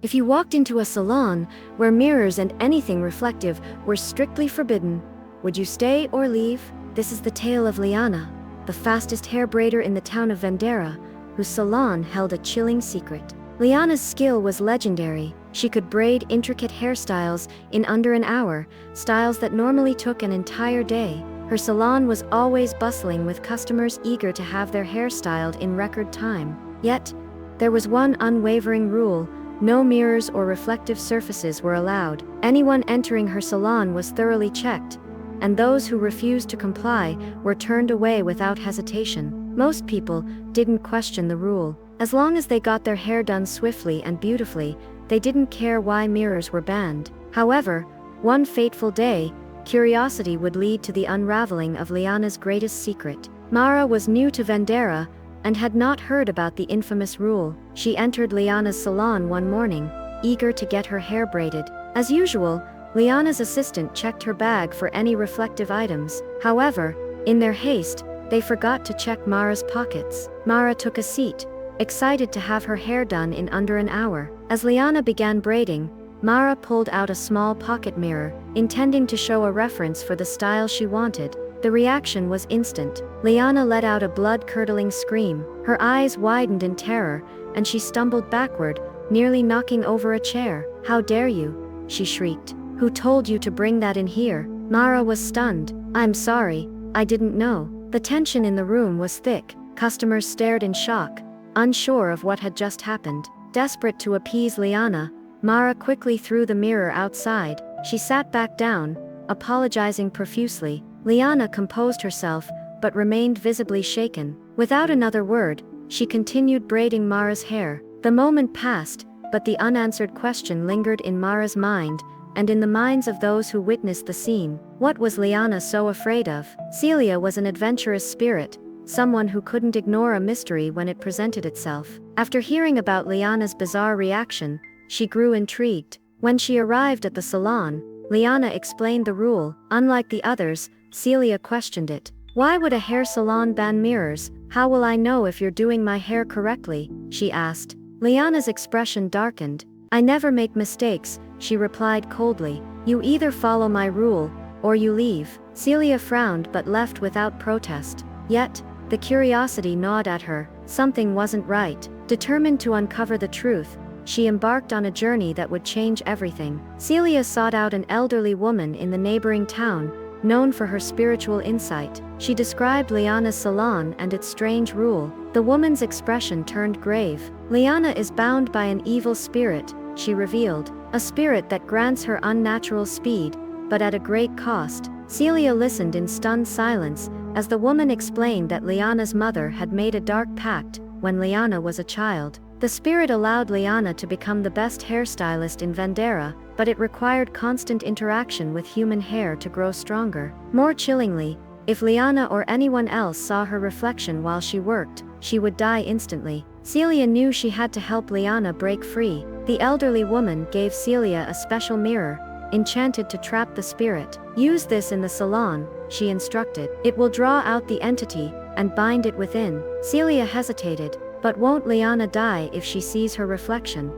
If you walked into a salon where mirrors and anything reflective were strictly forbidden, would you stay or leave? This is the tale of Liana, the fastest hair braider in the town of Vendera, whose salon held a chilling secret. Liana's skill was legendary. She could braid intricate hairstyles in under an hour, styles that normally took an entire day. Her salon was always bustling with customers eager to have their hair styled in record time. Yet, there was one unwavering rule: no mirrors or reflective surfaces were allowed. Anyone entering her salon was thoroughly checked, and those who refused to comply were turned away without hesitation. Most people didn't question the rule. As long as they got their hair done swiftly and beautifully, they didn't care why mirrors were banned. However, one fateful day, curiosity would lead to the unraveling of Liana's greatest secret. Mara was new to Vendera and had not heard about the infamous rule. She entered Liana's salon one morning, eager to get her hair braided. As usual, Liana's assistant checked her bag for any reflective items. However, in their haste, they forgot to check Mara's pockets. Mara took a seat, excited to have her hair done in under an hour. As Liana began braiding, Mara pulled out a small pocket mirror, intending to show a reference for the style she wanted. The reaction was instant. Liana let out a blood-curdling scream. Her eyes widened in terror, and she stumbled backward, nearly knocking over a chair. "How dare you?" she shrieked. "Who told you to bring that in here?" Mara was stunned. "I'm sorry, I didn't know." The tension in the room was thick. Customers stared in shock, unsure of what had just happened. Desperate to appease Liana, Mara quickly threw the mirror outside. She sat back down, apologizing profusely. Liana composed herself, but remained visibly shaken. Without another word, she continued braiding Mara's hair. The moment passed, but the unanswered question lingered in Mara's mind, and in the minds of those who witnessed the scene. What was Liana so afraid of? Celia was an adventurous spirit, someone who couldn't ignore a mystery when it presented itself. After hearing about Liana's bizarre reaction, she grew intrigued. When she arrived at the salon, Liana explained the rule. Unlike the others, Celia questioned it. "Why would a hair salon ban mirrors? How will I know if you're doing my hair correctly?" she asked. Liana's expression darkened. "I never make mistakes," she replied coldly. "You either follow my rule, or you leave." Celia frowned but left without protest. Yet, the curiosity gnawed at her. Something wasn't right. Determined to uncover the truth, she embarked on a journey that would change everything. Celia sought out an elderly woman in the neighboring town, known for her spiritual insight. She described Liana's salon and its strange rule. The woman's expression turned grave. "Liana is bound by an evil spirit," she revealed. "A spirit that grants her unnatural speed, but at a great cost." Celia listened in stunned silence, as the woman explained that Liana's mother had made a dark pact when Liana was a child. The spirit allowed Liana to become the best hairstylist in Vendera, but it required constant interaction with human hair to grow stronger. More chillingly, if Liana or anyone else saw her reflection while she worked, she would die instantly. Celia knew she had to help Liana break free. The elderly woman gave Celia a special mirror, enchanted to trap the spirit. "Use this in the salon," she instructed. "It will draw out the entity and bind it within." Celia hesitated. "But won't Liana die if she sees her reflection?"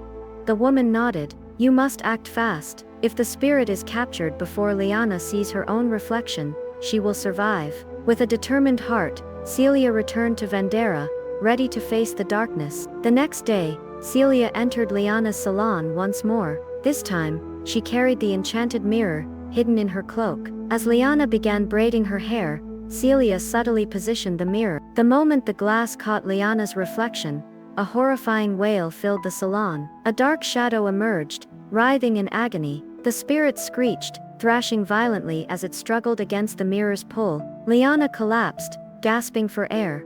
The woman nodded. "You must act fast. If the spirit is captured before Liana sees her own reflection, she will survive." With a determined heart, Celia returned to Vendera, ready to face the darkness. The next day, Celia entered Liana's salon once more. This time, she carried the enchanted mirror, hidden in her cloak. As Liana began braiding her hair, Celia subtly positioned the mirror. The moment the glass caught Liana's reflection, a horrifying wail filled the salon. A dark shadow emerged, writhing in agony. The spirit screeched, thrashing violently as it struggled against the mirror's pull. Liana collapsed, gasping for air.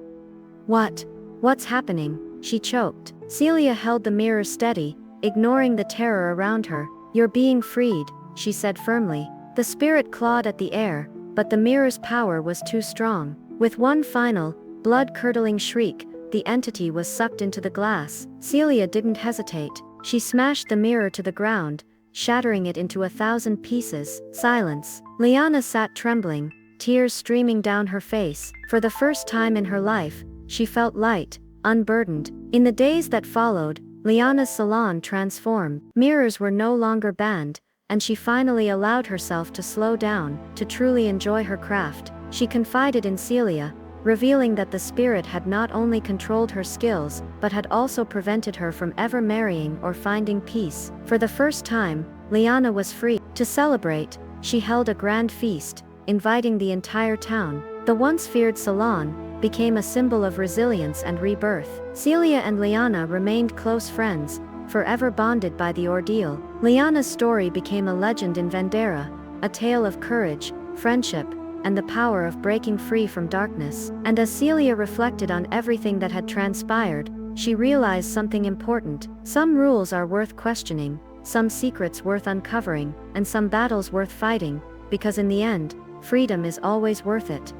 What's happening?" she choked. Celia held the mirror steady, ignoring the terror around her. "You're being freed," she said firmly. The spirit clawed at the air, but the mirror's power was too strong. With one final, blood-curdling shriek, the entity was sucked into the glass. Celia didn't hesitate. She smashed the mirror to the ground, shattering it into 1,000 pieces. Silence. Liana sat trembling, tears streaming down her face. For the first time in her life, she felt light, unburdened. In the days that followed, Liana's salon transformed. Mirrors were no longer banned, and she finally allowed herself to slow down, to truly enjoy her craft. She confided in Celia, revealing that the spirit had not only controlled her skills, but had also prevented her from ever marrying or finding peace. For the first time, Liana was free. To celebrate, she held a grand feast, inviting the entire town. The once feared Salon became a symbol of resilience and rebirth. Celia and Liana remained close friends, forever bonded by the ordeal. Liana's story became a legend in Vendera, a tale of courage, friendship, and the power of breaking free from darkness. And as Celia reflected on everything that had transpired, she realized something important. Some rules are worth questioning, some secrets worth uncovering, and some battles worth fighting, because in the end, freedom is always worth it.